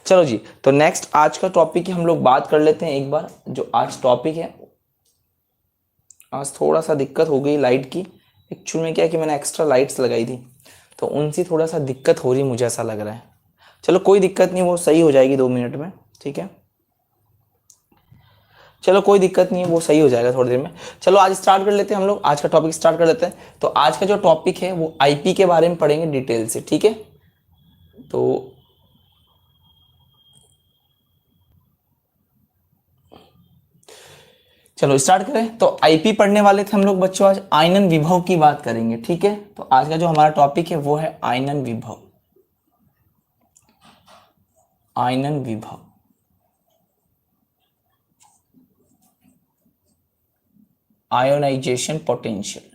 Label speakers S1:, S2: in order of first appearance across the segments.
S1: चलो जी, तो नेक्स्ट आज का टॉपिक हम लोग बात कर लेते हैं एक बार। जो आज टॉपिक है, आज थोड़ा सा दिक्कत हो गई लाइट की। एक्चुअल में क्या है कि मैंने एक्स्ट्रा लाइट्स लगाई थी, तो उनसे थोड़ा सा दिक्कत हो रही, मुझे ऐसा लग रहा है। चलो कोई दिक्कत नहीं, वो सही हो जाएगी 2 मिनट में, ठीक है। चलो कोई दिक्कत नहीं है, वो सही हो जाएगा थोड़ी देर में। चलो आज स्टार्ट कर लेते हैं, हम लोग आज का टॉपिक स्टार्ट कर लेते हैं। तो आज का जो टॉपिक है वो आईपी के बारे में पढ़ेंगे डिटेल से, ठीक है। तो चलो स्टार्ट करें। तो आईपी पढ़ने वाले थे हम लोग बच्चों, आज आयनन विभव की बात करेंगे, ठीक है। तो आज का जो हमारा टॉपिक है वो है आयनन विभव, आयनन विभव। आयोनाइजेशन पोटेंशियल,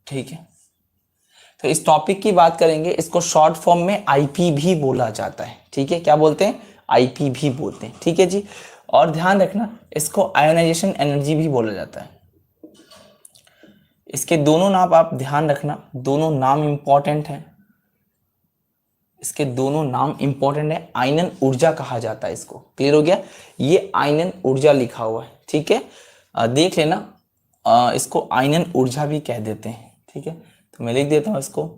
S1: ठीक है। तो इस टॉपिक की बात करेंगे, इसको शॉर्ट फॉर्म में आईपी भी बोला जाता है, ठीक है। क्या बोलते हैं? आईपी भी बोलते हैं, ठीक है जी। और ध्यान रखना, इसको आयोनाइजेशन एनर्जी भी बोला जाता है। इसके दोनों नाम आप ध्यान रखना, दोनों नाम इंपॉर्टेंट है। इसके दोनों नाम इंपॉर्टेंट है। आयनन ऊर्जा कहा जाता है इसको, क्लियर हो गया। ये आयनन ऊर्जा लिखा हुआ है, ठीक है। देख लेना, इसको आयनन ऊर्जा भी कह देते हैं, ठीक है। तो मैं लिख देता हूं इसको,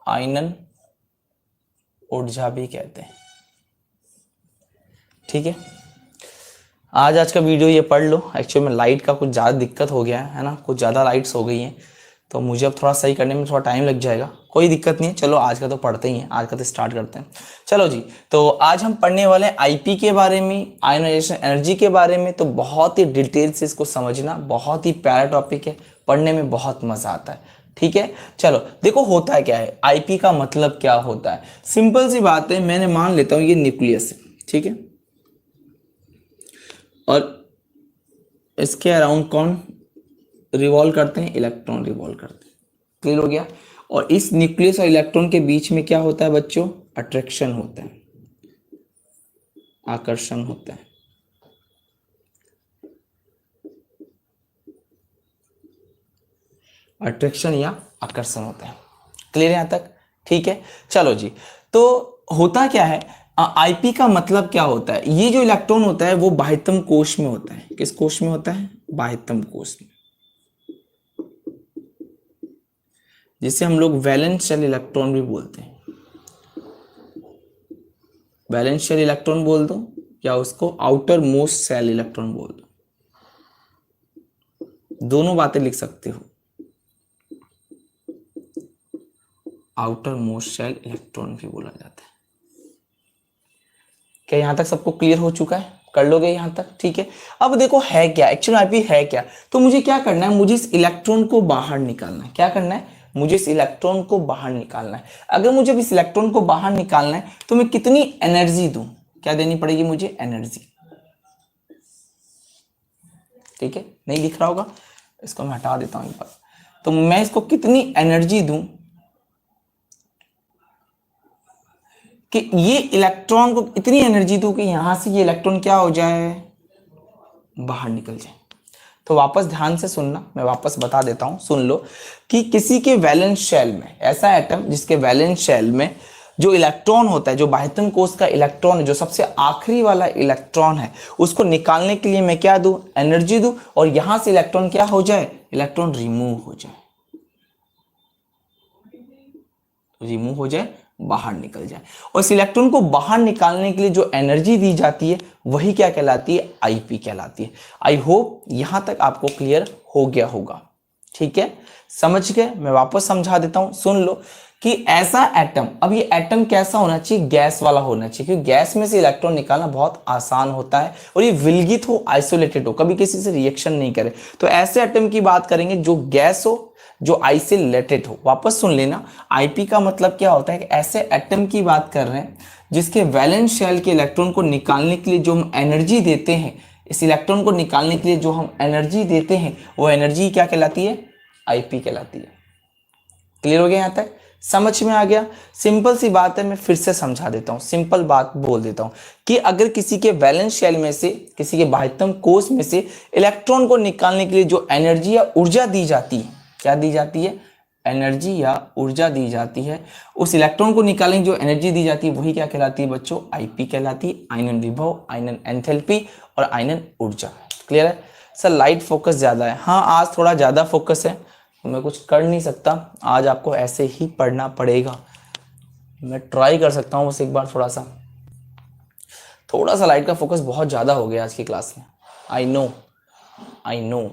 S1: आयनन ऊर्जा भी कहते हैं, ठीक है। आज का वीडियो ये पढ़ लो। एक्चुअली में लाइट का कुछ ज़्यादा दिक्कत हो गया है ना, कुछ ज़्यादा लाइट्स हो गई हैं, तो मुझे अब थोड़ा सही करने में थोड़ा टाइम लग जाएगा। कोई दिक्कत नहीं है, चलो आज का तो पढ़ते ही हैं, आज का तो स्टार्ट करते हैं। चलो जी, तो आज हम पढ़ने वाले हैं आईपी के बारे में, आयोनाइजेशन एनर्जी के बारे में। तो बहुत ही डिटेल से इसको समझना, बहुत ही प्यारा टॉपिक है, पढ़ने में बहुत मजा आता है, ठीक है। चलो देखो, होता है क्या है, आईपी का मतलब क्या होता है। सिंपल सी बात है, मैंने मान लेता हूँ ये न्यूक्लियस है, ठीक है। और इसके अराउंड कौन रिवॉल्व करते हैं? इलेक्ट्रॉन रिवॉल्व करते हैं, क्लियर हो गया। और इस न्यूक्लियस और इलेक्ट्रॉन के बीच में क्या होता है बच्चों? अट्रैक्शन होता है, आकर्षण होता है। अट्रैक्शन या आकर्षण होता है, क्लियर है यहां तक? ठीक है। चलो जी, तो होता क्या है, आईपी का मतलब क्या होता है? ये जो इलेक्ट्रॉन होता है वो बाह्यतम कोश में होता है। किस कोश में होता है? बाह्यतम कोश में, जिसे हम लोग वैलेंस शेल इलेक्ट्रॉन भी बोलते हैं। वैलेंस शेल इलेक्ट्रॉन बोल दो या उसको आउटर मोस्ट सेल इलेक्ट्रॉन बोल दो, दोनों बातें लिख सकते हो। आउटर मोस्ट सेल इलेक्ट्रॉन भी बोला जाता है। क्या यहां तक सबको क्लियर हो चुका है? कर लोगे यहां तक? ठीक है। अब देखो है क्या एक्चुअली आईपी है क्या। तो मुझे क्या करना है, मुझे इस इलेक्ट्रॉन को बाहर निकालना है। क्या करना है? मुझे इस इलेक्ट्रॉन को बाहर निकालना है। अगर मुझे इस इलेक्ट्रॉन को बाहर निकालना है तो मैं कितनी एनर्जी दूं? क्या देनी पड़ेगी मुझे? एनर्जी, ठीक है। नहीं दिख रहा होगा, इसको मैं हटा देता हूं एक बार। तो मैं इसको कितनी एनर्जी दूं कि ये इलेक्ट्रॉन को इतनी एनर्जी दूं कि यहां से ये इलेक्ट्रॉन क्या हो जाए? बाहर निकल जाए। तो वापस ध्यान से सुनना, मैं वापस बता देता हूं, सुन लो कि किसी के वैलेंस शेल में, ऐसा एटम जिसके वैलेंस शेल में जो इलेक्ट्रॉन होता है, जो बाह्यतम कोश का इलेक्ट्रॉन है, जो सबसे आखिरी वाला इलेक्ट्रॉन है, उसको निकालने के लिए मैं क्या दूं? एनर्जी दूं। और यहां से इलेक्ट्रॉन क्या हो जाए? इलेक्ट्रॉन रिमूव हो जाए, रिमूव हो जाए, बाहर निकल जाए। और इस इलेक्ट्रॉन को बाहर निकालने के लिए जो एनर्जी दी जाती है वही क्या कहलाती है? आईपी कहलाती है। आई होप यहां तक आपको क्लियर हो गया होगा, ठीक है। समझ गए? मैं वापस समझा देता हूं, सुन लो कि ऐसा एटम, अब ये एटम कैसा होना चाहिए? गैस वाला होना चाहिए, क्योंकि गैस में से इलेक्ट्रॉन निकालना बहुत आसान होता है और ये विलगित हो, आइसोलेटेड हो, कभी किसी से रिएक्शन नहीं करे। तो ऐसे एटम की बात करेंगे जो गैस हो, जो आइसोलेटेड हो। वापस सुन लेना, आईपी का मतलब क्या होता है कि ऐसे एटम की बात कर रहे हैं जिसके वैलेंस शेल के इलेक्ट्रॉन को निकालने के लिए जो हम एनर्जी देते हैं, इस इलेक्ट्रॉन को निकालने के लिए जो हम एनर्जी देते हैं, वो एनर्जी क्या कहलाती है? आईपी कहलाती है। क्लियर हो गया? यहां तक समझ में आ गया? सिंपल सी बात है, मैं फिर से समझा देता हूं, सिंपल बात बोल देता हूं कि अगर किसी के वैलेंस शेल में से, किसी के बाह्यतम कोश में से इलेक्ट्रॉन को निकालने के लिए जो एनर्जी या ऊर्जा दी जाती है, क्या दी जाती है? एनर्जी या ऊर्जा दी जाती है, उस इलेक्ट्रॉन को निकालने की जो एनर्जी दी जाती है वही क्या कहलाती है बच्चों, आईपी कहलाती है। आयनन विभव, आयनन एंथैल्पी और आयनन ऊर्जा। क्लियर है सर? लाइट फोकस ज्यादा है। हाँ आज थोड़ा ज्यादा फोकस है, मैं कुछ कर नहीं सकता, आज आपको ऐसे ही पढ़ना पड़ेगा। मैं ट्राई कर सकता हूँ बस एक बार, थोड़ा सा लाइट का फोकस बहुत ज्यादा हो गया आज की क्लास में। I know.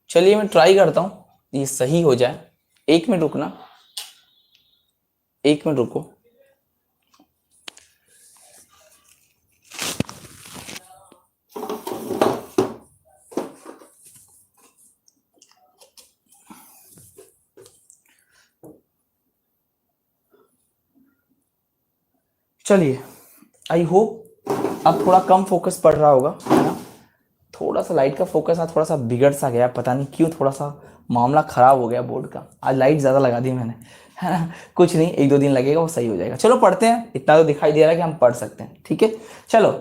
S1: चलिए मैं ट्राई करता हूँ ये सही हो जाए। 1 मिनट रुकना, 1 मिनट रुको। चलिए आई होप अब थोड़ा कम फोकस पड़ रहा होगा, है ना? थोड़ा सा लाइट का फोकस आज थोड़ा सा बिगड़ सा गया, पता नहीं क्यों, थोड़ा सा मामला खराब हो गया बोर्ड का। आज लाइट ज़्यादा लगा दी मैंने, है ना? कुछ नहीं, 1-2 दिन लगेगा, वो सही हो जाएगा। चलो पढ़ते हैं, इतना तो दिखाई दे रहा है कि हम पढ़ सकते हैं। ठीक है चलो,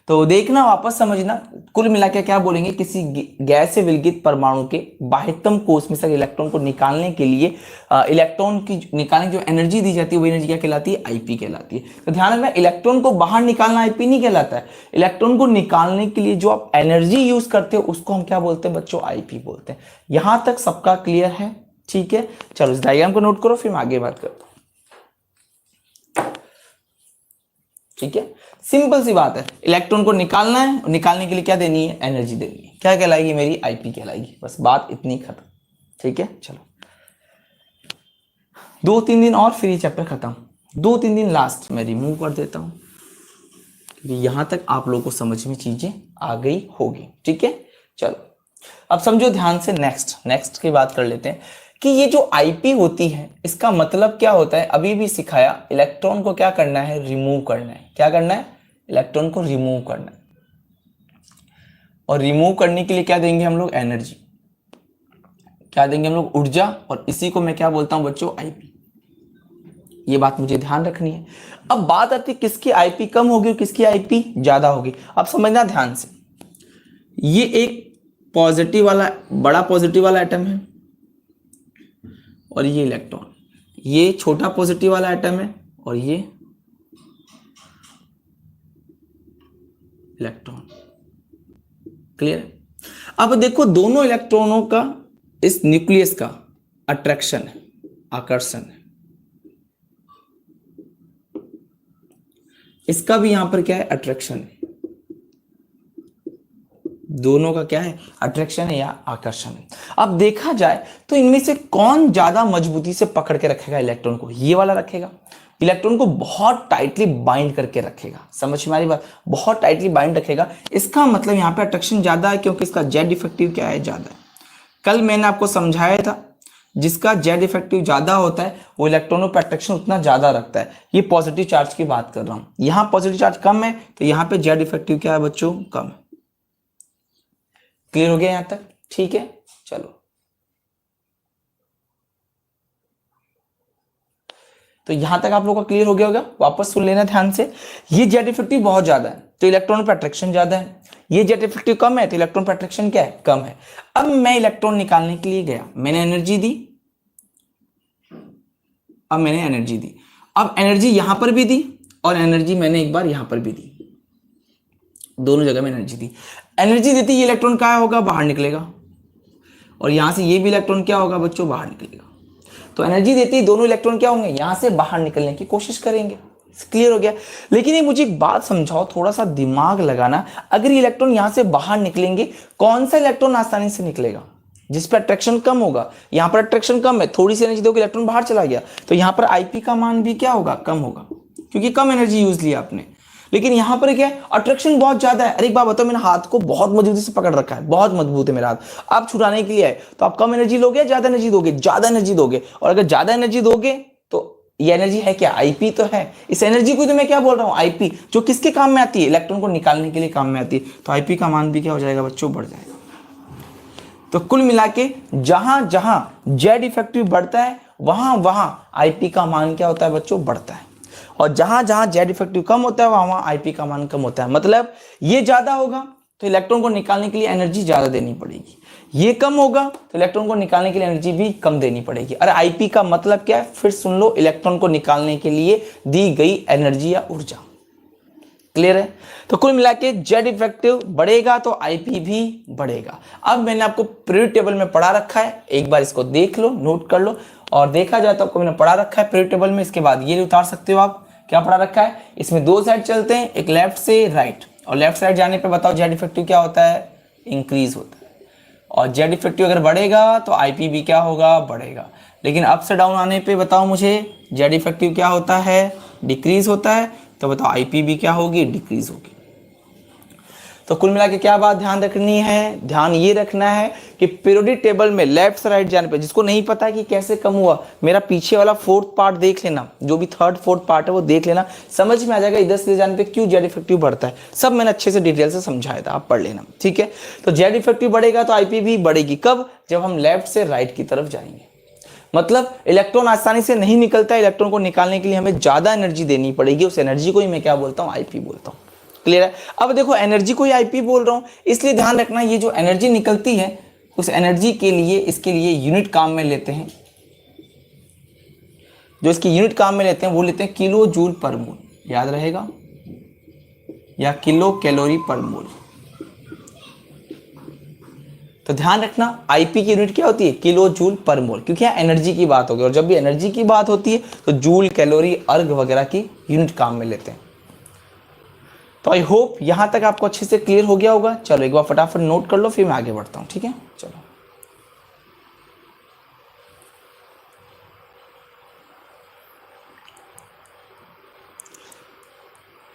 S1: तो देखना वापस समझना। कुल मिला के क्या बोलेंगे, किसी गैस से विलगित परमाणु के बाह्यतम कोश में से इलेक्ट्रॉन को निकालने के लिए इलेक्ट्रॉन की निकालने की जो एनर्जी दी जाती है वो एनर्जी क्या कहलाती है, आईपी कहलाती है। तो ध्यान रखना, इलेक्ट्रॉन को बाहर निकालना आईपी नहीं कहलाता है। इलेक्ट्रॉन को निकालने के लिए जो आप एनर्जी यूज करते हो उसको हम क्या बोलते हैं बच्चों, आईपी बोलते हैं। यहां तक सबका क्लियर है? ठीक है चलो, इस डायग्राम को नोट करो, फिर मैं आगे बात करता हूं। ठीक है, सिंपल सी बात है, इलेक्ट्रॉन को निकालना है और निकालने के लिए क्या देनी है, एनर्जी देनी है। क्या कहलाएगी मेरी, आईपी कहलाएगी। बस बात इतनी खत्म। ठीक है चलो, 2-3 दिन और फिर ये चैप्टर खत्म। 2-3 दिन लास्ट मैं रिमूव कर देता हूं, क्योंकि यहां तक आप लोगों को समझ में चीजें आ गई होगी। ठीक है चलो, अब समझो ध्यान से, नेक्स्ट की बात कर लेते हैं कि ये जो आईपी होती है इसका मतलब क्या होता है। अभी भी सिखाया, इलेक्ट्रॉन को क्या करना है, रिमूव करना है। क्या करना है, इलेक्ट्रॉन को रिमूव करना है। और रिमूव करने के लिए क्या देंगे हम लोग, एनर्जी। क्या देंगे हम लोग, ऊर्जा। और इसी को मैं क्या बोलता हूं बच्चों, आईपी। ये बात मुझे ध्यान रखनी है। अब बात आती है किसकी आईपी कम होगी और किसकी आईपी ज्यादा होगी। अब समझना ध्यान से, ये एक पॉजिटिव वाला, बड़ा पॉजिटिव वाला एटम है और ये इलेक्ट्रॉन, ये छोटा पॉजिटिव वाला एटम है और ये इलेक्ट्रॉन। क्लियर? अब देखो दोनों इलेक्ट्रॉनों का इस न्यूक्लियस का अट्रैक्शन है, आकर्षण है। इसका भी यहां पर क्या है, अट्रैक्शन है। दोनों का क्या है, अट्रैक्शन है या आकर्षण है। अब देखा जाए तो इनमें से कौन ज्यादा मजबूती से पकड़ के रखेगा इलेक्ट्रॉन को, ये वाला रखेगा। इलेक्ट्रॉन को बहुत टाइटली बाइंड करके रखेगा। समझ में आ रही बात, बहुत टाइटली बाइंड रखेगा। इसका मतलब यहाँ पे अट्रैक्शन ज्यादा है, क्योंकि इसका जेड इफेक्टिव क्या है, ज्यादा है। कल मैंने आपको समझाया था, जिसका जेड इफेक्टिव ज्यादा होता है वो इलेक्ट्रॉनों पर अट्रैक्शन उतना ज्यादा रखता है। ये पॉजिटिव चार्ज की बात कर रहा हूं, यहां पॉजिटिव चार्ज कम है तो यहां पे जेड इफेक्टिव क्या है बच्चों, कम है। क्लियर हो गया यहां तक? ठीक है चलो, तो यहां तक आप लोगों का क्लियर हो गया होगा। वापस सुन लेना ध्यान से, ये जेड इफेक्टिव बहुत ज्यादा है तो इलेक्ट्रॉन पर अट्रैक्शन ज्यादा है। ये जेड इफेक्टिव कम है तो इलेक्ट्रॉन पर अट्रैक्शन क्या है, कम है। अब मैं इलेक्ट्रॉन निकालने के लिए गया, मैंने एनर्जी दी। अब मैंने एनर्जी दी, अब एनर्जी यहां पर भी दी और एनर्जी मैंने एक बार यहां पर भी दी, दोनों जगह में एनर्जी दी। एनर्जी देती ये इलेक्ट्रॉन क्या होगा, बाहर निकलेगा। और यहां से ये भी इलेक्ट्रॉन क्या होगा बच्चों, बाहर निकलेगा। तो एनर्जी देती दोनों इलेक्ट्रॉन क्या होंगे, यहां से बाहर निकलने की कोशिश करेंगे। क्लियर हो गया? लेकिन ये मुझे एक बात समझाओ, थोड़ा सा दिमाग लगाना। अगर ये इलेक्ट्रॉन यहां से बाहर निकलेंगे, कौन सा इलेक्ट्रॉन आसानी से निकलेगा, जिस पर अट्रैक्शन कम होगा। यहां पर अट्रैक्शन कम है, थोड़ी सी एनर्जी दोगे इलेक्ट्रॉन बाहर चला गया, तो यहां पर आईपी का मान भी क्या होगा, कम होगा, क्योंकि कम एनर्जी यूज लिया आपने। लेकिन यहां पर क्या है, अट्रैक्शन बहुत ज्यादा है। अरे एक बात बताओ, मैंने हाथ को बहुत मजबूती से पकड़ रखा है, बहुत मजबूत है मेरा हाथ। आप छुड़ाने के लिए है तो आप कम एनर्जी लोगे, ज्यादा एनर्जी दोगे, ज्यादा एनर्जी दोगे। और अगर ज्यादा एनर्जी दोगे तो ये एनर्जी है क्या, आईपी तो है। इस एनर्जी को तो मैं क्या बोल रहा हूं, आईपी, जो किसके काम में आती है, इलेक्ट्रॉन को निकालने के लिए काम में आती है। तो आईपी का मान भी क्या हो जाएगा बच्चों, बढ़ जाएगा। तो कुल मिला के जहां जहां जेड इफेक्टिव बढ़ता है वहां वहां आईपी का मान क्या होता है बच्चों, बढ़ता है। और जहां जहां जेड इफेक्टिव कम होता है वहां आईपी का मान कम होता है। मतलब ये ज्यादा होगा तो इलेक्ट्रॉन को निकालने के लिए एनर्जी ज्यादा देनी पड़ेगी, ये कम होगा तो इलेक्ट्रॉन को निकालने के लिए एनर्जी भी कम देनी पड़ेगी। अरे आईपी का मतलब क्या है, फिर सुन लो, इलेक्ट्रॉन को निकालने के लिए दी गई एनर्जी या ऊर्जा। क्लियर है? तो कुल मिला के जेड इफेक्टिव बढ़ेगा तो आईपी भी बढ़ेगा। अब मैंने आपको पीरियड टेबल में पढ़ा रखा है, एक बार इसको देख लो, नोट कर लो, और देखा जाए तो आपको मैंने पढ़ा रखा है पीरियड टेबल में। इसके बाद ये उतार सकते हो आप, क्या पढ़ा रखा है, इसमें दो साइड चलते हैं, एक लेफ्ट से राइट, और लेफ्ट साइड जाने पे बताओ जेड इफेक्टिव क्या होता है, इंक्रीज होता है, और जेड इफेक्टिव अगर बढ़ेगा तो आईपी भी क्या होगा, बढ़ेगा। लेकिन अप से डाउन आने पे बताओ मुझे जेड इफेक्टिव क्या होता है, डिक्रीज होता है, तो बताओ आईपी भी क्या होगी, डिक्रीज होगी। तो कुल मिला के क्या बात ध्यान रखनी है, ध्यान ये रखना है कि पीरियोडिक टेबल में लेफ्ट से राइट जाने पे, जिसको नहीं पता है कि कैसे कम हुआ, मेरा पीछे वाला फोर्थ पार्ट देख लेना, जो भी थर्ड फोर्थ पार्ट है वो देख लेना, समझ में आ जाएगा इधर से जाने पे क्यों जेड इफेक्टिव बढ़ता है। सब मैंने अच्छे से डिटेल से समझाया था, आप पढ़ लेना, ठीक है। तो जेड इफेक्टिव बढ़ेगा तो आईपी भी बढ़ेगी, कब, जब हम लेफ्ट से राइट की तरफ जाएंगे। मतलब इलेक्ट्रॉन आसानी से नहीं निकलता है, इलेक्ट्रॉन को निकालने के लिए हमें ज्यादा एनर्जी देनी पड़ेगी, उस एनर्जी को ही मैं क्या बोलता हूँ, आईपी बोलता हूँ। क्लियर है? अब देखो एनर्जी को ही आईपी बोल रहा हूं, इसलिए ध्यान रखना ये जो एनर्जी निकलती है उस एनर्जी के लिए, इसके लिए यूनिट काम में लेते हैं, जो इसकी यूनिट काम में लेते हैं वो लेते हैं किलो जूल पर मोल, याद रहेगा, या किलो कैलोरी पर मोल। तो ध्यान रखना आईपी की यूनिट क्या होती है, किलो जूल पर मोल, क्योंकि यहाँ एनर्जी की बात होगी, और जब भी एनर्जी की बात होती है तो जूल, कैलोरी, अर्ग वगैरह की यूनिट काम में लेते हैं। तो आई होप यहां तक आपको अच्छे से क्लियर हो गया होगा। चलो एक बार फटाफट नोट कर लो, फिर मैं आगे बढ़ता हूं, ठीक है। चलो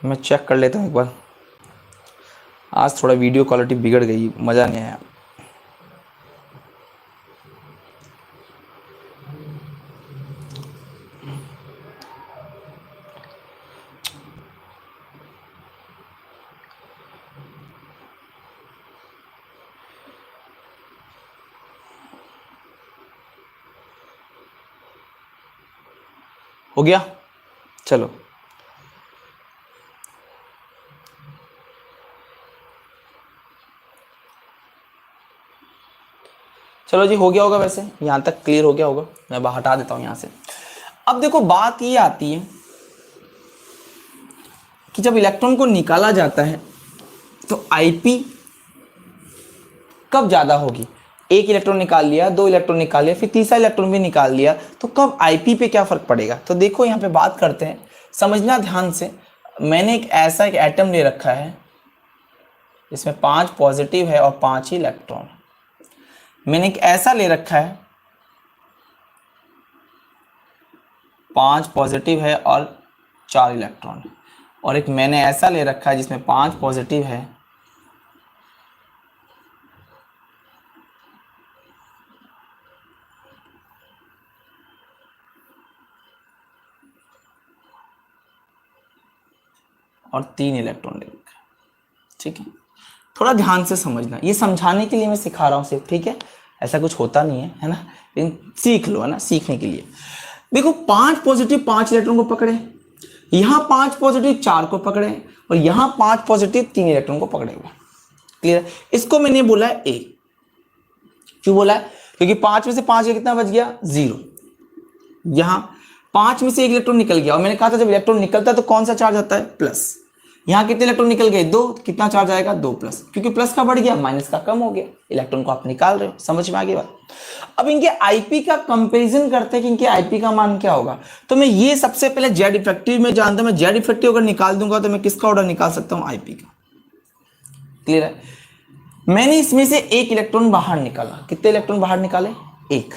S1: मैं चेक कर लेता हूं एक बार, आज थोड़ा वीडियो क्वालिटी बिगड़ गई, मज़ा नहीं आया। हो गया? चलो चलो जी, हो गया होगा, वैसे यहाँ तक क्लियर हो गया होगा, मैं हटा देता हूँ यहाँ से। अब देखो बात ये आती है कि जब इलेक्ट्रॉन को निकाला जाता है तो आईपी कब ज़्यादा होगी, एक इलेक्ट्रॉन निकाल लिया, दो इलेक्ट्रॉन निकाल लिया, फिर तीसरा इलेक्ट्रॉन भी निकाल लिया, तो कब आईपी पे क्या फ़र्क पड़ेगा। तो देखो यहाँ पे बात करते हैं, समझना ध्यान से। मैंने एक ऐसा एक एटम ले रखा है, इसमें 5 पॉजिटिव है और 5 ही इलेक्ट्रॉन। मैंने एक ऐसा ले रखा है, 5 पॉजिटिव है और 4 इलेक्ट्रॉन, और एक मैंने ऐसा ले रखा है जिसमें 5 पॉजिटिव है और 3 इलेक्ट्रॉन ले रखा है, ठीक है। थोड़ा ध्यान से समझना, ये समझाने के लिए मैं सिखा रहा हूँ सिर्फ, ठीक है, ऐसा कुछ होता नहीं है ना, लेकिन सीख लो, है ना, सीखने के लिए। देखो 5 पॉजिटिव 5 इलेक्ट्रॉन को पकड़े, यहाँ 5 पॉजिटिव 4 को पकड़े, और यहाँ 5 पॉजिटिव 3 इलेक्ट्रॉन को पकड़े हुए। क्लियर? इसको मैंने बोला है ए, क्यों बोला है, क्योंकि 5 में से 5 कितना बच गया, 0। यहाँ 5 में से 1 इलेक्ट्रॉन निकल गया, और मैंने कहा था जब इलेक्ट्रॉन निकलता है तो कौन सा चार्ज आता है, प्लस। यहाँ कितने इलेक्ट्रॉन निकल गए, 2, कितना चार्ज आएगा, 2 प्लस, क्योंकि प्लस का बढ़ गया माइनस का कम हो गया, इलेक्ट्रॉन को आप निकाल रहे हो। समझ में आ गई बात? अब इनके आईपी का कंपैरिजन करते हैं कि इनके आईपी का मान क्या होगा। तो मैं ये सबसे पहले जेड इफेक्टिव में जानता हूं, मैं जेड इफेक्टिव अगर निकाल दूंगा तो मैं किसका ऑर्डर निकाल सकता हूं, आईपी का। क्लियर है? मैंने इसमें से 1 इलेक्ट्रॉन बाहर निकाला, कितने इलेक्ट्रॉन बाहर निकाले, 1।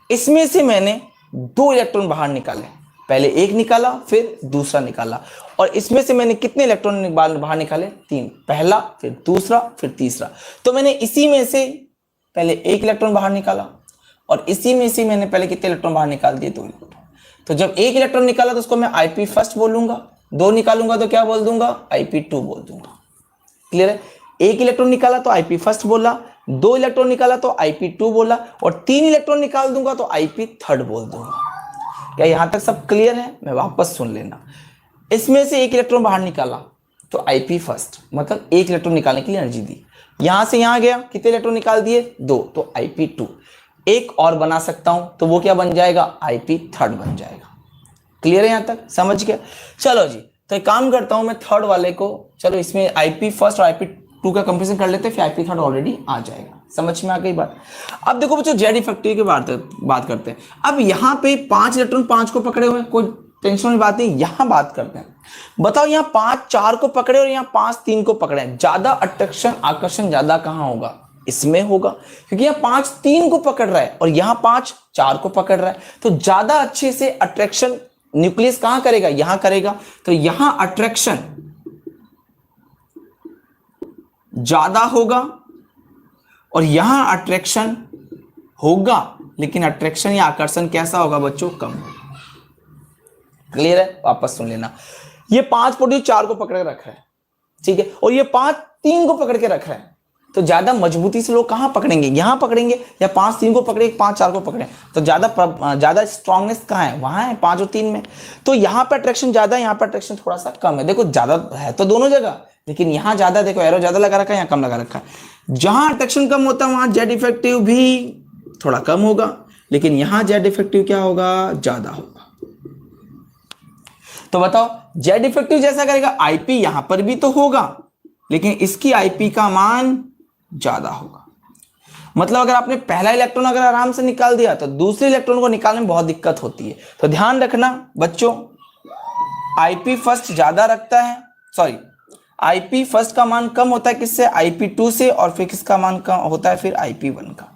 S1: इसमें से मैंने 2 इलेक्ट्रॉन बाहर निकाले, पहले 1 निकाला फिर दूसरा निकाला, और इसमें से मैंने कितने इलेक्ट्रॉन बाहर निकाले, 3, पहला फिर दूसरा फिर तीसरा। तो मैंने इसी में से पहले 1 इलेक्ट्रॉन बाहर निकाला, और इसी में से मैंने पहले कितने इलेक्ट्रॉन बाहर निकाल दिए, 2 इलेक्ट्रॉन। तो जब 1 इलेक्ट्रॉन निकाला तो उसको मैं आईपी फर्स्ट बोलूंगा, 2 निकालूंगा तो क्या बोल दूंगा, आईपी 2 बोल दूंगा। क्लियर है? 1 इलेक्ट्रॉन निकाला तो आईपी फर्स्ट बोला, 2 इलेक्ट्रॉन निकाला तो आईपी 2 बोला, और 3 इलेक्ट्रॉन निकाल दूंगा तो आईपी थर्ड बोल दूंगा। क्या यहां तक सब क्लियर है? मैं वापस सुन लेना। इसमें से 1 इलेक्ट्रॉन बाहर निकाला तो आईपी फर्स्ट, मतलब 1 इलेक्ट्रॉन निकालने के लिए एनर्जी दी। यहां से यहां गया, कितने इलेक्ट्रॉन निकाल दिए? 2, तो Ip2। एक और बना सकता हूं, तो वो क्या बन जाएगा? Ip3 बन जाएगा। क्लियर है यहां तक? समझ गया? चलो जी, तो एक काम करता हूं मैं थर्ड वाले को, चलो इसमें Ip फर्स्ट और Ip2 का कंपेरिजन कर लेते हैं, फिर Ip3 ऑलरेडी आ जाएगा। समझ में आ गई बात? अब देखो बच्चों, जेड इफेक्टिव की बात करते हैं। अब यहाँ पे 5 इलेक्ट्रॉन 5 को पकड़े हुए, कोई टेंशन वाली बात नहीं। यहां बात करते हैं, बताओ यहाँ 5 4 को पकड़े और यहाँ 5 3 को पकड़े, ज्यादा अट्रैक्शन आकर्षण ज्यादा कहां होगा? इसमें होगा, क्योंकि यहाँ 5 3 को पकड़ रहा है और यहाँ 5 4 को पकड़ रहा है, तो ज्यादा अच्छे से अट्रैक्शन न्यूक्लियस कहां करेगा? यहां करेगा। तो यहां अट्रैक्शन ज्यादा होगा और यहां अट्रैक्शन होगा, लेकिन अट्रैक्शन या आकर्षण कैसा होगा बच्चों? कम होगा। क्लियर है? वापस सुन लेना, ये 5 प्रोड्यूस 4 को पकड़ के रख रहा है, ठीक है, और ये 5 3 को पकड़ के रख रहा है, तो ज्यादा मजबूती से लोग कहां पकड़ेंगे? यहां पकड़ेंगे, या 5 3 को पकड़े 5 4 को पकड़े, तो ज्यादा स्ट्रांगनेस कहां है? वहां है 5 और 3 में। तो यहां पे अट्रैक्शन ज्यादा है, यहां पे अट्रैक्शन थोड़ा सा कम है। देखो ज्यादा है तो दोनों जगह, लेकिन यहां ज्यादा, देखो एरो ज्यादा लगा रखा है, यहां कम लगा रखा है। जहां अट्रैक्शन कम होता है वहां जेड इफेक्टिव भी थोड़ा कम होगा, लेकिन यहां जेड इफेक्टिव क्या होगा? ज्यादा होगा। तो बताओ, जेड इफेक्टिव जैसा करेगा, आईपी यहां पर भी तो होगा, लेकिन इसकी आईपी का मान ज्यादा होगा। मतलब अगर आपने पहला इलेक्ट्रॉन अगर आराम से निकाल दिया, तो दूसरे इलेक्ट्रॉन को निकालने में बहुत दिक्कत होती है। तो ध्यान रखना बच्चों, आईपी फर्स्ट ज्यादा रखता है, सॉरी, आईपी फर्स्ट का मान कम होता है किससे? Ip2 से, और फिर किसका मान कम होता है? फिर Ip1 का।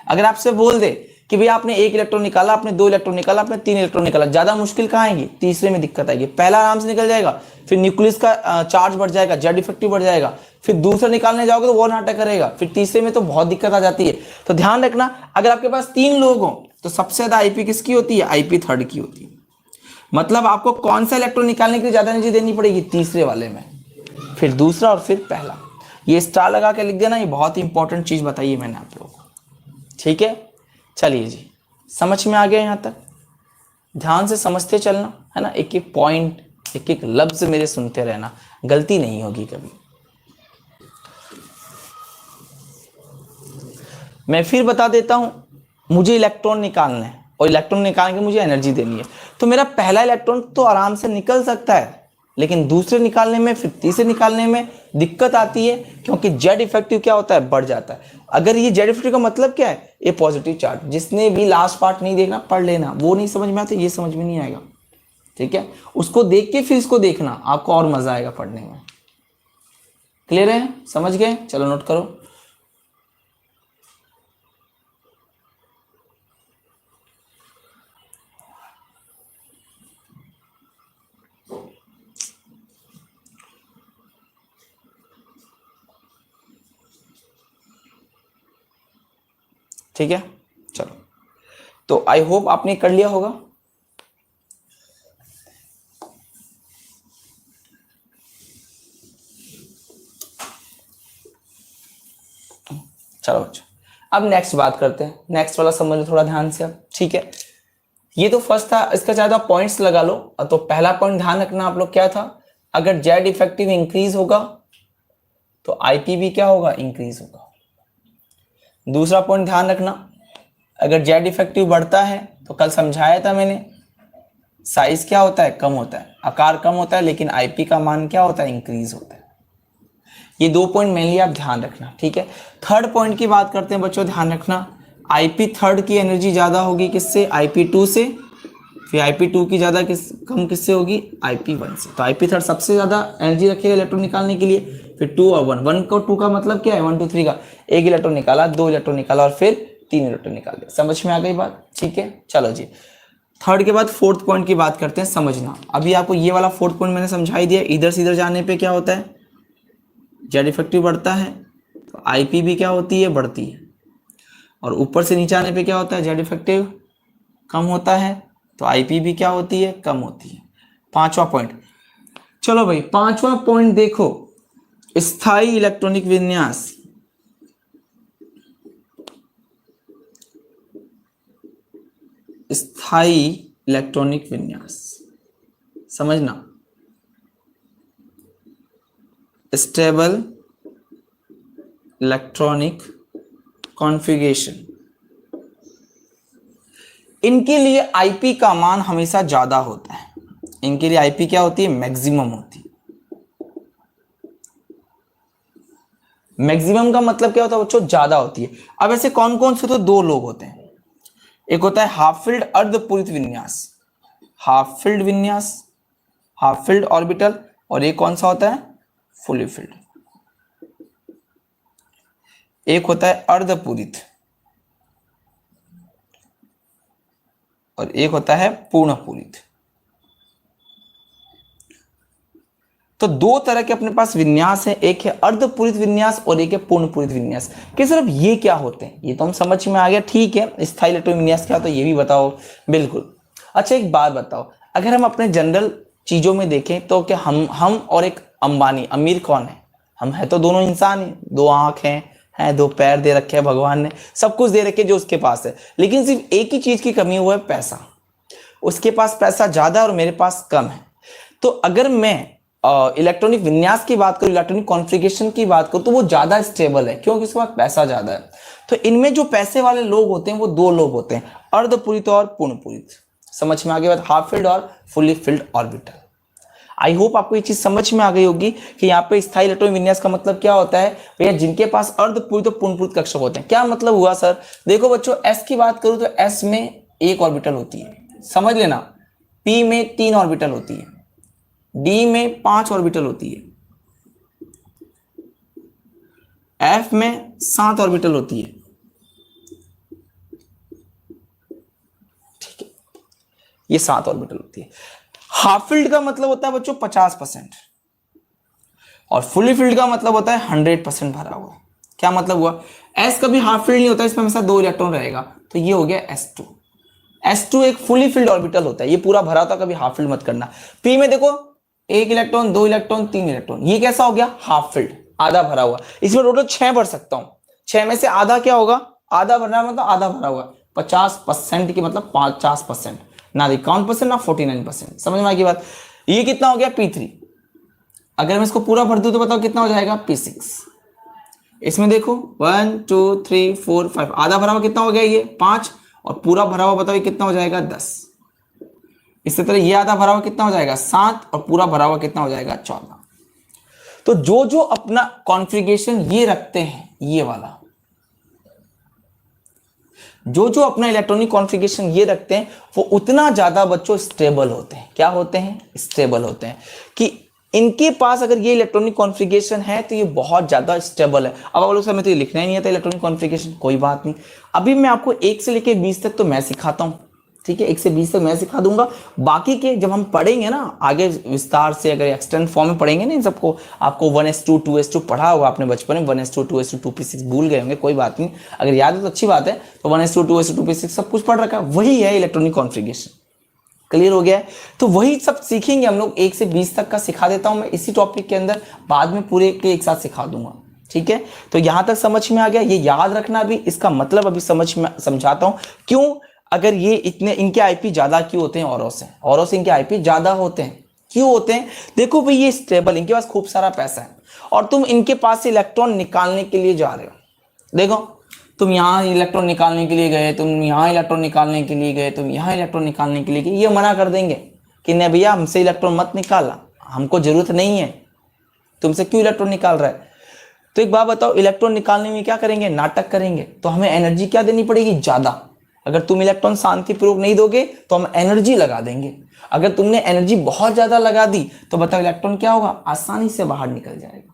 S1: अगर आपसे बोल दे कि भाई आपने 1 इलेक्ट्रॉन निकाला, आपने 2 इलेक्ट्रॉन निकाला, आपने 3 इलेक्ट्रॉन निकाला, ज्यादा मुश्किल कहां आएगी? तीसरे में दिक्कत आएगी। पहला आराम से निकल जाएगा, फिर न्यूक्लियस का चार्ज बढ़ जाएगा, जेड इफेक्टिव बढ़ जाएगा, फिर दूसरा निकालने जाओगे तो वो नाटक करेगा, फिर तीसरे में तो बहुत दिक्कत आ जाती है। तो ध्यान रखना, अगर आपके पास 3 लोग हो तो सबसे ज्यादा आईपी किसकी होती है? Ip3 की होती है। मतलब आपको कौन सा इलेक्ट्रॉन निकालने के लिए ज्यादा एनर्जी देनी पड़ेगी? तीसरे वाले में, फिर दूसरा और फिर पहला। ये स्टार लगा के लिख देना, ये बहुत ही इंपॉर्टेंट चीज बताई है मैंने आप लोगों को, ठीक है? चलिए जी, समझ में आ गया यहां तक? ध्यान से समझते चलना है ना, एक एक पॉइंट, एक एक लफ्ज मेरे सुनते रहना, गलती नहीं होगी कभी। मैं फिर बता देता हूं, मुझे इलेक्ट्रॉन निकालना है और इलेक्ट्रॉन निकाल के मुझे एनर्जी देनी है, तो मेरा पहला इलेक्ट्रॉन तो आराम से निकल सकता है, लेकिन दूसरे निकालने में, फिर तीसरे निकालने में दिक्कत आती है, क्योंकि जेड इफेक्टिव क्या होता है? बढ़ जाता है। अगर ये जेड इफेक्टिव का मतलब क्या है? ये पॉजिटिव चार्ज। जिसने भी लास्ट पार्ट नहीं देखना, पढ़ लेना, वो नहीं समझ में आता, ये समझ में नहीं आएगा, ठीक है? उसको देख के फिर इसको देखना, आपको और मजा आएगा पढ़ने में। क्लियर है? समझ गए? चलो नोट करो। ठीक है, चलो, तो आई होप आपने कर लिया होगा। चलो बच्चों, अब नेक्स्ट बात करते हैं, नेक्स्ट वाला समझ लो थोड़ा ध्यान से अब, ठीक है? ये तो फर्स्ट था, इसका ज्यादा पॉइंट्स लगा लो। तो पहला पॉइंट ध्यान रखना आप लोग, क्या था? अगर जेड इफेक्टिव इंक्रीज होगा तो आईपी भी क्या होगा? इंक्रीज होगा। दूसरा पॉइंट ध्यान रखना, अगर जेड इफेक्टिव बढ़ता है तो कल समझाया था मैंने, साइज क्या होता है? कम होता है, आकार कम होता है, लेकिन आईपी का मान क्या होता है? इंक्रीज होता है। ये 2 पॉइंट मेनली आप ध्यान रखना, ठीक है? थर्ड पॉइंट की बात करते हैं बच्चों, ध्यान रखना, Ip3 की एनर्जी ज्यादा होगी किससे? Ip2 से, फिर Ip2 की ज्यादा कम किससे होगी? Ip1 से। तो Ip3 सबसे ज्यादा एनर्जी रखेगा इलेक्ट्रॉन निकालने के लिए, फिर 2 और 1, 1 को 2 का मतलब क्या है? 1 2 3 का, 1 इलेक्ट्रॉन निकाला, 2 इलेक्ट्रॉन निकाला और फिर 3 इलेक्ट्रॉन निकाल दिया। समझ में आ गई बात? ठीक है, चलो जी, थर्ड के बाद फोर्थ पॉइंट की बात करते हैं, समझना। अभी आपको ये वाला फोर्थ पॉइंट मैंने समझाई दिया, इधर से इधर जाने पे क्या होता है? जेड इफेक्टिव बढ़ता है तो आईपी भी क्या होती है? बढ़ती है, और ऊपर से नीचे आने पे क्या होता है? जेड इफेक्टिव कम होता है तो आईपी भी क्या होती है? कम होती है। पांचवा पॉइंट, चलो भाई पांचवा पॉइंट देखो, स्थायी इलेक्ट्रॉनिक विन्यास। स्थायी इलेक्ट्रॉनिक विन्यास समझना, स्टेबल इलेक्ट्रॉनिक कॉन्फ़िगरेशन, इनके लिए आईपी का मान हमेशा ज्यादा होता है। इनके लिए आईपी क्या होती है? मैक्सिमम होती है। मैक्सिमम का मतलब क्या होता है बच्चों? ज्यादा होती है। अब ऐसे कौन कौन से? तो दो लोग होते हैं, एक होता है हाफ फील्ड अर्धपूरित विन्यास, हाफ फील्ड विन्यास, हाफ फील्ड ऑर्बिटल, और एक कौन सा होता है? Fully field. एक होता है अर्धपूरित और एक होता है पूर्ण पूरित। तो दो तरह के अपने पास विन्यास है, एक है अर्धपूरित विन्यास और एक है पूर्ण पूरित विन्यास। कि सिर्फ ये क्या होते हैं? ये तो हम समझ में आ गया, ठीक है। स्थायी इलेक्ट्रॉनिक विन्यास क्या होता है ये भी बताओ। बिल्कुल। अच्छा एक बात बताओ, अगर हम अपने जनरल चीजों में देखें तो क्या हम और एक अंबानी, अमीर कौन है? हम है तो दोनों इंसान ही, दो आंख हैं, दो पैर दे रखे हैं भगवान ने, सब कुछ दे रखे जो उसके पास है, लेकिन सिर्फ एक ही चीज की कमी हुआ है, पैसा। उसके पास पैसा ज्यादा और मेरे पास कम है। तो अगर मैं इलेक्ट्रॉनिक विन्यास की बात करूं, इलेक्ट्रॉनिक कॉन्फ़िगरेशन की बात करूं, तो वो ज्यादा स्टेबल है क्योंकि उसके पास पैसा ज्यादा है। तो इनमें जो पैसे वाले लोग होते हैं वो दो लोग होते हैं, अर्धपूरित और पूर्णपूरित। समझ में आ गई बात? हाफ फील्ड और fully filled orbital. I hope आपको ये चीज समझ में आ गई होगी कि यहाँ पे स्थायी इलेक्ट्रॉनिक विन्यास का मतलब क्या होता है भैया, जिनके पास अर्धपूरित और पूर्णपूरित कक्षक होते हैं। क्या मतलब हुआ सर? देखो बच्चों, एस की बात करूं तो एस में एक ऑर्बिटल होती है, समझ लेना। पी में 3 ऑर्बिटल होती है, डी में 5 ऑर्बिटल होती है, एफ में 7 ऑर्बिटल होती है, ठीक है, ये 7 ऑर्बिटल होती है। हाफ फील्ड का मतलब होता है बच्चों 50% और फुली फील्ड का मतलब होता है 100% भरा हुआ। क्या मतलब हुआ? एस कभी हाफ फील्ड नहीं होता, इसमें हमेशा 2 इलेक्ट्रॉन रहेगा, तो ये हो गया S2। S2 एक फुली फील्ड ऑर्बिटल होता है, ये पूरा भरा होता, कभी हाफ फील्ड मत करना। पी में देखो 1 इलेक्ट्रॉन, 2 इलेक्ट्रॉन, 3 इलेक्ट्रॉन, ये कैसा हो गया? हाफ फील्ड, आधा भरा हुआ। इसमें टोटल 6 भर सकता हूं, 6 में से आधा क्या होगा? आधा भरना मतलब आधा भरा हुआ। 50% की मतलब 50%, ना 51% ना 49%। समझ में आ गई बात? ये कितना हो गया? P3। अगर मैं इसको पूरा भर दूं तो बताओ कितना हो जाएगा? P6। इसमें देखो 1 2 3 4 5, आधा भरा हुआ कितना हो गया? ये 5, और पूरा भरा हुआ बताओ ये कितना हो जाएगा? 10। इसी तरह ये आधा भरा हुआ कितना हो जाएगा? 7, और पूरा भरा हुआ कितना हो जाएगा? 14। तो जो जो अपना कॉन्फ़िगरेशन ये रखते हैं, ये वाला, जो जो अपना इलेक्ट्रॉनिक कॉन्फ़िगरेशन ये रखते हैं, वो उतना ज्यादा बच्चों स्टेबल होते हैं। क्या होते हैं? स्टेबल होते हैं। कि इनके पास अगर ये इलेक्ट्रॉनिक कॉन्फ़िगरेशन है तो ये बहुत ज्यादा स्टेबल है। अब अगर उस समय तो ये लिखना ही नहीं आता इलेक्ट्रॉनिक कॉन्फ़िगरेशन, कोई बात नहीं। अभी मैं आपको 1 से लेकर 20 तक तो मैं सिखाता हूं, ठीक है, 1 से 20 तक मैं सिखा दूंगा। बाकी के जब हम पढ़ेंगे ना आगे विस्तार से, अगर एक्सटेंड फॉर्म में पढ़ेंगे ना इन सबको, आपको 1s2 2s2 पढ़ा होगा आपने बचपन में, 1s2 2s2 2p6 भूल गए होंगे, कोई बात नहीं, अगर याद है तो अच्छी बात है। तो 1s2 2s2 2p6 सब कुछ पढ़ रखा है, वही है इलेक्ट्रॉनिक कॉन्फ़िगरेशन। क्लियर हो गया है? तो वही सब सीखेंगे हम लोग, 1 से 20 तक का सिखा देता हूं मैं इसी टॉपिक के अंदर, बाद में पूरे के एक साथ सिखा दूंगा, ठीक है। तो यहां तक समझ में आ गया, ये याद रखना भी, इसका मतलब अभी समझाता हूं क्यों अगर ये इतने इनके आईपी ज्यादा क्यों होते हैं औरों से इनके आईपी ज्यादा होते हैं, क्यों होते हैं? देखो भाई, ये स्टेबल, इनके पास खूब सारा पैसा है और तुम इनके पास से इलेक्ट्रॉन निकालने के लिए जा रहे हो। देखो, तुम यहाँ इलेक्ट्रॉन निकालने के लिए गए, तुम यहाँ इलेक्ट्रॉन निकालने के लिए गए, तुम यहाँ इलेक्ट्रॉन निकालने के लिए गए, ये मना कर देंगे कि नहीं भैया हमसे इलेक्ट्रॉन मत निकालना, हमको जरूरत नहीं है, तुमसे क्यों इलेक्ट्रॉन निकाल रहा है। तो एक बात बताओ, इलेक्ट्रॉन निकालने में क्या करेंगे? नाटक करेंगे। तो हमें एनर्जी क्या देनी पड़ेगी? ज्यादा। अगर तुम इलेक्ट्रॉन शांतिपूर्वक नहीं दोगे तो हम एनर्जी लगा देंगे। अगर तुमने एनर्जी बहुत ज्यादा लगा दी तो बताओ इलेक्ट्रॉन क्या होगा? आसानी से बाहर निकल जाएगा।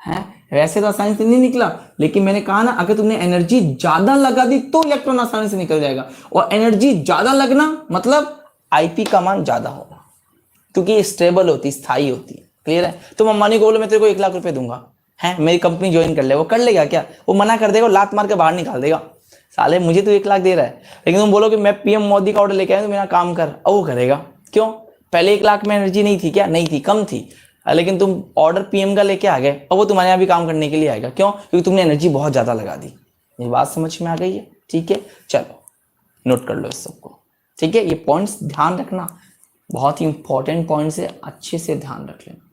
S1: है वैसे तो आसानी से नहीं निकला, लेकिन मैंने कहा ना, अगर तुमने एनर्जी ज्यादा लगा दी तो इलेक्ट्रॉन आसानी से निकल जाएगा। और एनर्जी ज्यादा लगना मतलब आईपी का मान ज्यादा होगा, क्योंकि ये स्टेबल होती, स्थायी होती है। क्लियर है? तुम अंबानी को बोलो मैं तेरे को 1 लाख रुपए दूंगा, है मेरी कंपनी ज्वाइन कर ले, वो कर लेगा क्या? वो मना कर देगा, लात मार के बाहर निकाल देगा। साले मुझे तो 1 लाख दे रहा है, लेकिन तुम बोलो कि मैं पीएम मोदी का ऑर्डर लेके आया तो मेरा काम कर, अब वो करेगा। क्यों? पहले 1 लाख में एनर्जी नहीं थी क्या? नहीं थी, कम थी, लेकिन तुम ऑर्डर पीएम का लेके आ गए, अब वो तुम्हारे यहाँ भी काम करने के लिए आएगा। क्यों? क्योंकि तुमने एनर्जी बहुत ज्यादा लगा दी। ये बात समझ में आ गई है? ठीक है, चलो नोट कर लो इस सबको, ठीक है। ये पॉइंट्स ध्यान रखना, बहुत ही इंपॉर्टेंट पॉइंट्स है, अच्छे से ध्यान रख लेना।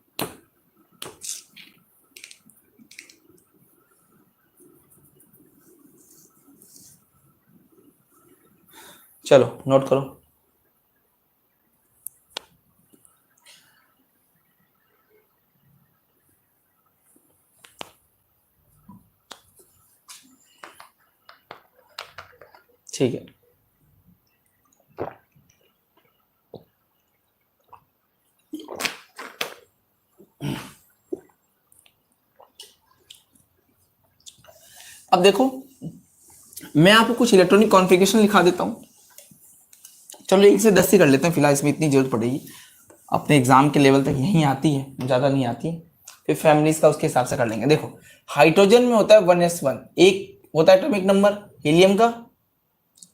S1: चलो नोट करो। ठीक है, अब देखो मैं आपको कुछ इलेक्ट्रॉनिक कॉन्फ़िगरेशन लिखा देता हूं। चलो 1 से 10 ही कर लेते हैं फिलहाल, इसमें इतनी जरूरत पड़ेगी, अपने एग्जाम के लेवल तक यही आती है, ज़्यादा नहीं आती। फिर फैमिलीज का उसके हिसाब से कर लेंगे। देखो हाइड्रोजन में होता है 1s1, एक होता है एटॉमिक नंबर, हीलियम का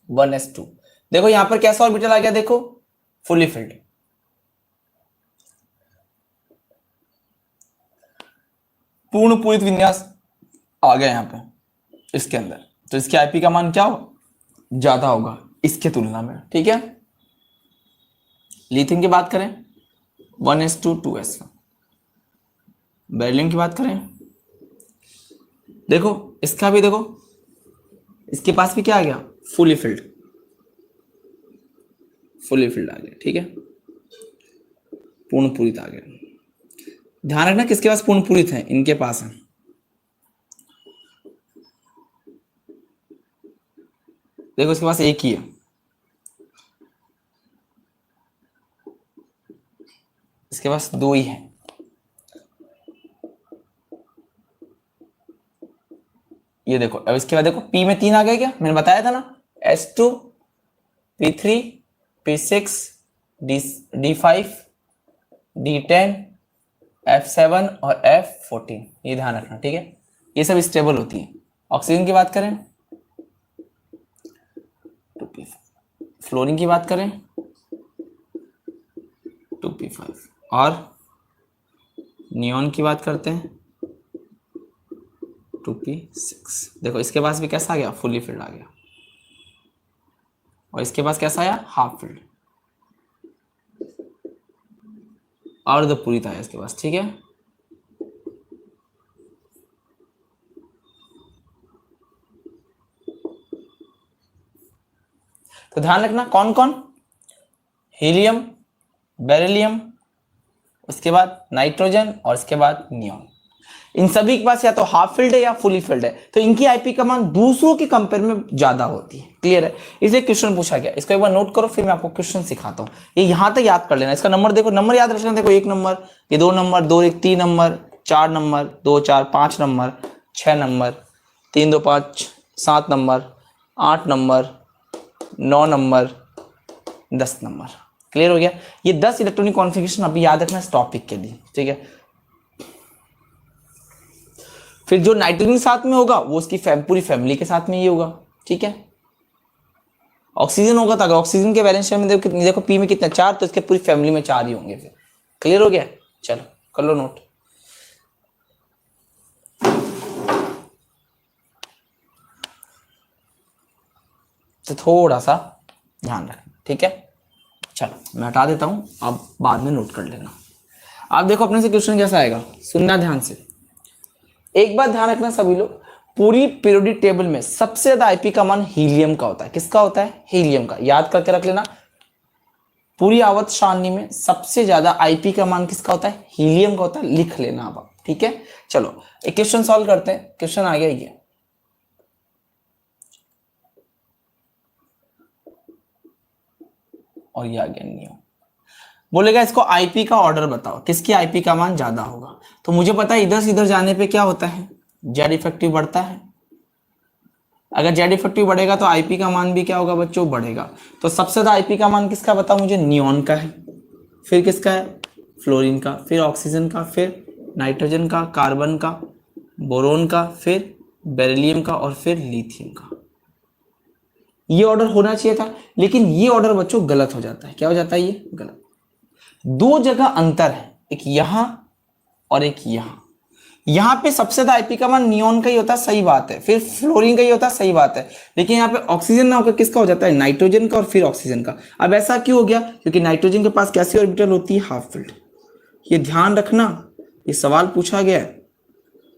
S1: 1s2। देखो यहां पर कैसा ऑर्बिटल आ गया, देखो फुली फिल्ड। पूर्ण पूरित विन्यास आ गया यहां पे इसके अंदर, तो इसके आईपी का मान क्या हो, ज्यादा होगा इसके तुलना में। ठीक है, लिथियम की बात करें 1s2 2s1। बेरिलियम की बात करें, देखो इसका भी देखो, इसके पास भी क्या आ गया, फुली फिल्ड, फुली फिल्ड आ गया। ठीक है, पूर्ण पूरित आ गया। ध्यान रखना किसके पास पूर्ण पूरित है, इनके पास है। देखो इसके पास एक ही है, इसके पास 2 ही है। ये देखो, अब इसके बाद देखो P में 3 आ गए, क्या मैंने बताया था ना, S2 P3 P6 D5 D10 F7 और F14, ये ध्यान रखना। ठीक है, ये सब स्टेबल होती है। ऑक्सीजन की बात करें 2p5, फ्लोरीन की बात करें 2p5 और नियॉन की बात करते हैं 2p6। देखो इसके पास भी कैसा आ गया, फुली फिल्ड आ गया, और इसके पास कैसा आया, हाफ फिल्ड, अर्धपूरित आया इसके पास। ठीक है, तो ध्यान रखना कौन कौन, हीलियम, बेरिलियम, उसके बाद नाइट्रोजन और इसके बाद नियॉन। इन सभी के पास या तो हाफ फील्ड है या फुली फील्ड है, तो इनकी आईपी का मान दूसरों के कंपेयर में ज्यादा होती है। क्लियर है, इसलिए क्वेश्चन पूछा गया। इसको एक बार नोट करो, फिर मैं आपको क्वेश्चन सिखाता हूं। ये यहां तक याद कर लेना। इसका नंबर देखो, नंबर याद रखना। देखो 1 नंबर, ये 2 number, 2 1 3 number, 4 number, 2 4 5 number, 6 number, 3 2 5 7 number, 8 number, 9 number, 10 number. Clear हो गया। ये 10 इलेक्ट्रॉनिक कॉन्फ़िगरेशन अभी याद रखना इस टॉपिक के लिए। ठीक है, फिर जो नाइट्रोजन साथ में होगा वो उसकी पूरी फैमिली के साथ में ये होगा। ठीक है, ऑक्सीजन होगा तो अगर ऑक्सीजन के बैलेंस में देखो पी में कितना 4, तो इसके पूरी फैमिली में 4 ही होंगे। फिर क्लियर हो गया, चलो कर लो नोट। तो थोड़ा सा ध्यान रखना। ठीक है, चलो मैं हटा देता हूं, आप बाद में नोट कर लेना। आप देखो अपने से क्वेश्चन कैसा आएगा, सुनना ध्यान से। एक बात ध्यान रखना सभी लोग, पूरी पीरियोडिक टेबल में सबसे ज्यादा आईपी का मान हीलियम का होता है। किसका होता है, हीलियम का। याद करके रख लेना, पूरी आवर्त सारणी में सबसे ज्यादा आईपी का मान किसका होता है, हीलियम का होता है। लिख लेना अब, ठीक है। चलो एक क्वेश्चन सॉल्व करते हैं। क्वेश्चन आ गया ये, और ये आ गया नियम। बोलेगा इसको आईपी का ऑर्डर बताओ, किसकी आईपी का मान ज्यादा होगा। तो मुझे पता है इधर से इधर जाने पे क्या होता है, जेड इफेक्टिव बढ़ता है। अगर जेड इफेक्टिव बढ़ेगा तो आईपी का मान भी क्या होगा बच्चों, बढ़ेगा। तो सबसे ज्यादा आईपी का मान किसका बताओ मुझे, नियॉन का है, फिर किसका है, फ्लोरीन का, फिर ऑक्सीजन का, फिर नाइट्रोजन का, कार्बन का, बोरोन का, फिर बेरिलियम का, और फिर लिथियम का। ये ऑर्डर होना चाहिए था, लेकिन ये ऑर्डर बच्चों गलत हो जाता है। क्या हो जाता है, ये गलत। दो जगह अंतर है, एक यहां और एक यहां। यहां पे सबसे ज्यादा आईपी का मान नियॉन का ही होता है, सही बात है, फिर फ्लोरीन का ही होता है, सही बात है। लेकिन यहाँ पे ऑक्सीजन ना होकर किसका हो जाता है, नाइट्रोजन का और फिर ऑक्सीजन का। अब ऐसा क्यों हो गया, क्योंकि नाइट्रोजन के पास कैसी ऑर्बिटल होती है, हाफ फील्ड। ये ध्यान रखना, ये सवाल पूछा गया है,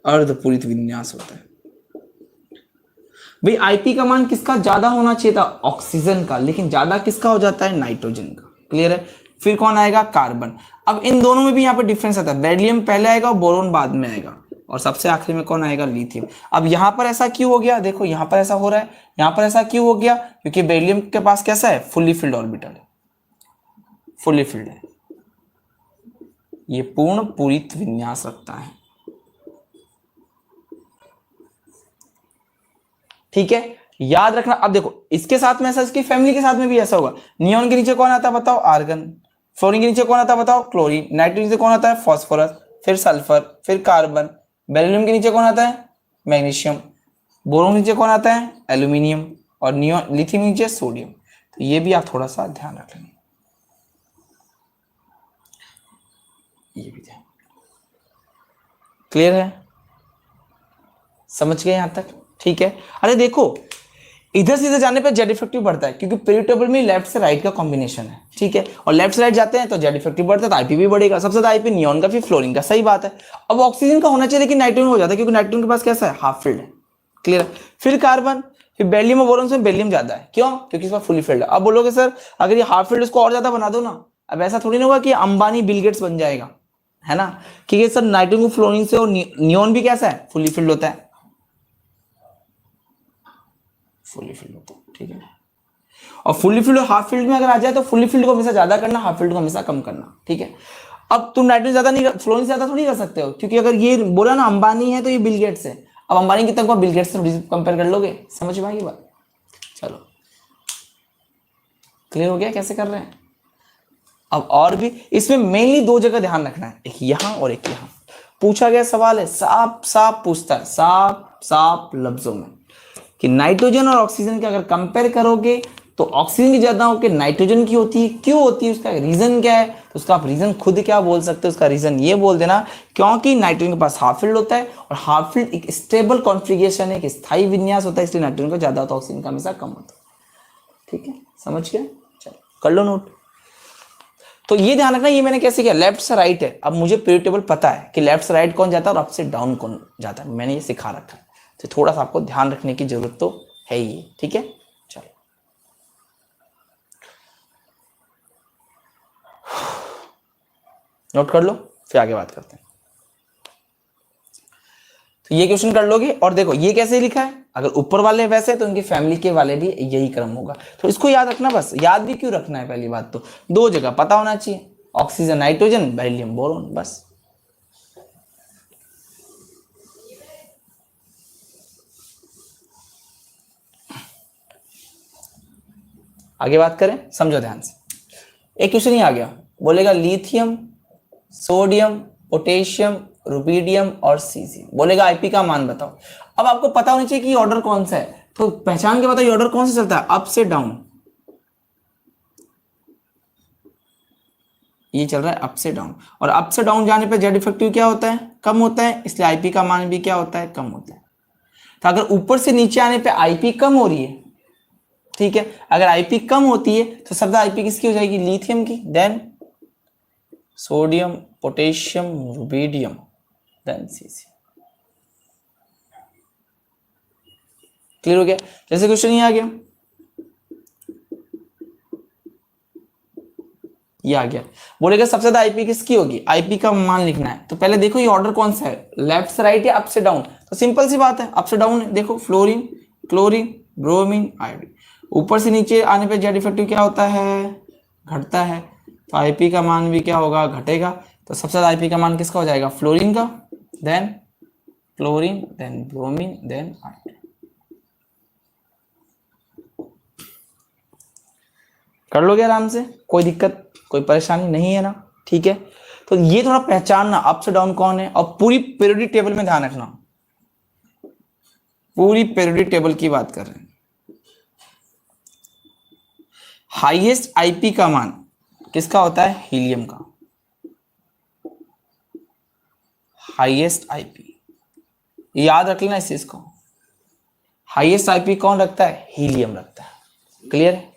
S1: अर्धपूरित विन्यास होता है। भाई आईपी का मान किसका ज्यादा होना चाहिए था, ऑक्सीजन का, लेकिन ज्यादा किसका हो जाता है, नाइट्रोजन का। क्लियर है। फिर कौन आएगा, कार्बन। अब इन दोनों में भी यहाँ पे डिफरेंस आता है, बेरिलियम पहले आएगा और बोरोन बाद में आएगा, और सबसे आखिरी में कौन आएगा, लिथियम। अब यहाँ पर ऐसा क्यों हो गया, देखो यहाँ पर ऐसा हो रहा है, यहाँ पर ऐसा क्यों हो गया, क्योंकि बेरिलियम के पास कैसा है, fully filled orbital, fully filled है, ये पूर्ण पूरित विन्यास रखता है। ठीक है, याद रखना। अब देखो इसके साथ में ऐसा, इसकी फैमिली के साथ में भी ऐसा होगा। नियॉन के नीचे कौन आता है बताओ, आर्गन। फ्लोरीन के नीचे कौन आता है बताओ, क्लोरीन। नाइट्रोजन के नीचे कौन आता है, फास्फोरस, फिर सल्फर, फिर कार्बन। बेरिलियम के नीचे कौन आता है, मैग्नीशियम। बोरोन के नीचे कौन आता है, एल्यूमिनियम। और नियॉन, लिथियम के नीचे सोडियम। तो ये भी आप थोड़ा सा ध्यान रख लेंगे, ये भी ध्यान। क्लियर है, समझ गए यहां तक? ठीक है। अरे देखो इधर से इधर जाने पर जेड इफेक्टिव बढ़ता है, क्योंकि पीरियड टेबल में लेफ्ट से राइट का कॉम्बिनेशन है। ठीक है, और लेफ्ट से राइट जाते हैं तो जेड इफेक्टिव बढ़ता है, तो आईपी भी बढ़ेगा। सबसे ज्यादा आईपी नियॉन का, फिर फ्लोरीन का। सही बात है। अब ऑक्सीजन का होना चाहिए, लेकिन नाइट्रोजन हो जाता है, क्योंकि नाइट्रोजन के पास कैसा है, हाफ फील्ड है। क्लियर है। फिर कार्बन, फिर बेरिलियम और बोरोन से बेरिलियम ज्यादा है, क्यों, क्योंकि इसका फुली फील्ड है। अब बोलोगे सर अगर ये हाफ फील्ड, इसको और ज्यादा बना दो ना। अब ऐसा थोड़ी ना होगा कि अंबानी बिल गेट्स बन जाएगा, है ना, क्योंकि सर नाइट्रोजन फ्लोरीन से, और नियॉन भी कैसा है, फुली फिल्ड होता है, फुली फिल्ड होता है। ठीक है, और फुली फील्ड और हाफ फील्ड में अगर आ जाए तो फुली फील्ड को हमेशा ज्यादा करना, हाफ फील्ड को हमेशा कम करना। ठीक है। अब तुम नाइट्रोजन ज्यादा नहीं, फ्लोरीन ज्यादा थोड़ी कर सकते हो, क्योंकि अगर ये बोला ना अंबानी है तो ये बिल गेट्स है। अब अंबानी की तक बिल गेट्स से थोड़ी कंपेयर कर लोगे, समझ में आई बात? चलो क्लियर हो गया कैसे कर रहे हैं। अब और भी इसमें मेनली दो जगह ध्यान रखना है, एक यहां और एक यहां। पूछा गया सवाल है, साफ साफ पूछता है, साफ साफ लफ्जों में, कि नाइट्रोजन और ऑक्सीजन के अगर कंपेयर करोगे तो ऑक्सीजन की ज्यादा होकर नाइट्रोजन की होती है, क्यों होती है, उसका रीजन क्या है? तो उसका आप रीजन खुद क्या बोल सकते हो, उसका रीजन ये बोल देना, क्योंकि नाइट्रोजन के पास हाफ फील्ड होता है, और हाफ फील्ड एक स्टेबल कॉन्फ़िगरेशन है, एक स्थायी विन्यास होता है, इसलिए नाइट्रोजन का ज्यादा होता है, ऑक्सीजन का हमेशा कम होता है। ठीक है, समझ गए? चलो कर लो नोट। तो ये ध्यान रखना, ये मैंने कैसे किया, लेफ्ट से राइट है। अब मुझे पीरियड टेबल पता है कि लेफ्ट से राइट कौन जाता है और अप से डाउन कौन जाता है, मैंने ये सिखा रखा है। तो थोड़ा सा आपको ध्यान रखने की जरूरत तो है ही। ठीक है, चलो नोट कर लो, फिर आगे बात करते हैं। तो ये क्वेश्चन कर लोगे, और देखो ये कैसे लिखा है, अगर ऊपर वाले वैसे तो उनकी फैमिली के वाले भी यही क्रम होगा। तो इसको याद रखना, बस याद भी क्यों रखना है, पहली बात तो दो जगह पता होना चाहिए, ऑक्सीजन नाइट्रोजन, बेरिलियम बोरोन, बस। आगे बात करें, समझो ध्यान से। एक क्वेश्चन ही आ गया, बोलेगा लिथियम, सोडियम, पोटेशियम, रुबिडियम और सीजियम, बोलेगा आईपी का मान बताओ। अब आपको पता होना चाहिए कि ऑर्डर कौन सा है, तो पहचान के बताओ ये ऑर्डर कौन सा चलता है, अप से डाउन। ये चल रहा है अप से डाउन, और अप से डाउन जाने पे जेड इफेक्टिव क्या होता है, कम होता है, इसलिए आईपी का मान भी क्या होता है, कम होता है। तो अगर ऊपर से नीचे आने पे आईपी कम हो रही है, ठीक है, अगर आईपी कम होती है तो शब्द आईपी किसकी हो जाएगी, लिथियम की, then sodium, potassium, rubidium, then caesium. Clear हो गया? जैसे क्वेश्चन ये आ गया, ये आ गया, बोलेगा सबसे ज्यादा आईपी किसकी होगी, आईपी का मान लिखना है। तो पहले देखो ये ऑर्डर कौन सा है, लेफ्ट से राइट या अप से डाउन। तो सिंपल सी बात है, अप से डाउन है। देखो फ्लोरीन, क्लोरीन, ब्रोमीन, आयोडीन। ऊपर से नीचे आने पे जेड इफेक्टिव क्या होता है, घटता है, तो आईपी का मान भी क्या होगा, घटेगा। तो सबसे ज्यादा आईपी का मान किसका हो जाएगा, फ्लोरीन का, then chlorine, then bromine, then iodine. कर लोगे आराम से, कोई दिक्कत कोई परेशानी नहीं है ना? ठीक है, तो ये थोड़ा पहचानना अप से डाउन कौन है, और पूरी पीरियोडिक टेबल में ध्यान रखना, पूरी पीरियोडिक टेबल की बात कर रहे हैं। हाईएस्ट आईपी का मान किसका होता है, हीलियम का, हाईएस्ट आईपी, याद रख लेना इस चीज को, हाईएस्ट आईपी कौन रखता है, हीलियम रखता है। क्लियर है?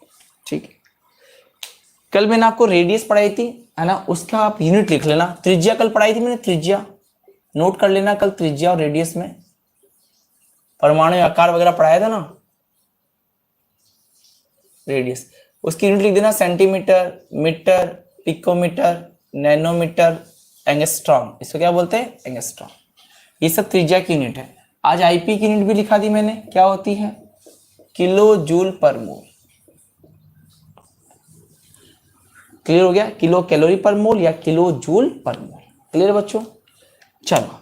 S1: ठीक है, कल मैंने आपको रेडियस पढ़ाई थी, है ना, उसका आप यूनिट लिख लेना। त्रिज्या कल पढ़ाई थी मैंने, त्रिज्या नोट कर लेना, कल त्रिज्या और रेडियस में परमाणु आकार वगैरह पढ़ाया था ना। रेडियस, उसकी यूनिट लिख देना centimetre, metre, picometre, nanometre, angstrom, इसको क्या बोलते हैं, एंगस्ट्रॉम। ये सब त्रिज्या की यूनिट है। आज आईपी की यूनिट भी लिखा दी मैंने, क्या होती है, किलो जूल पर मोल। क्लियर हो गया, किलो कैलोरी पर मोल या किलो जूल पर मोल। क्लियर बच्चों, चलो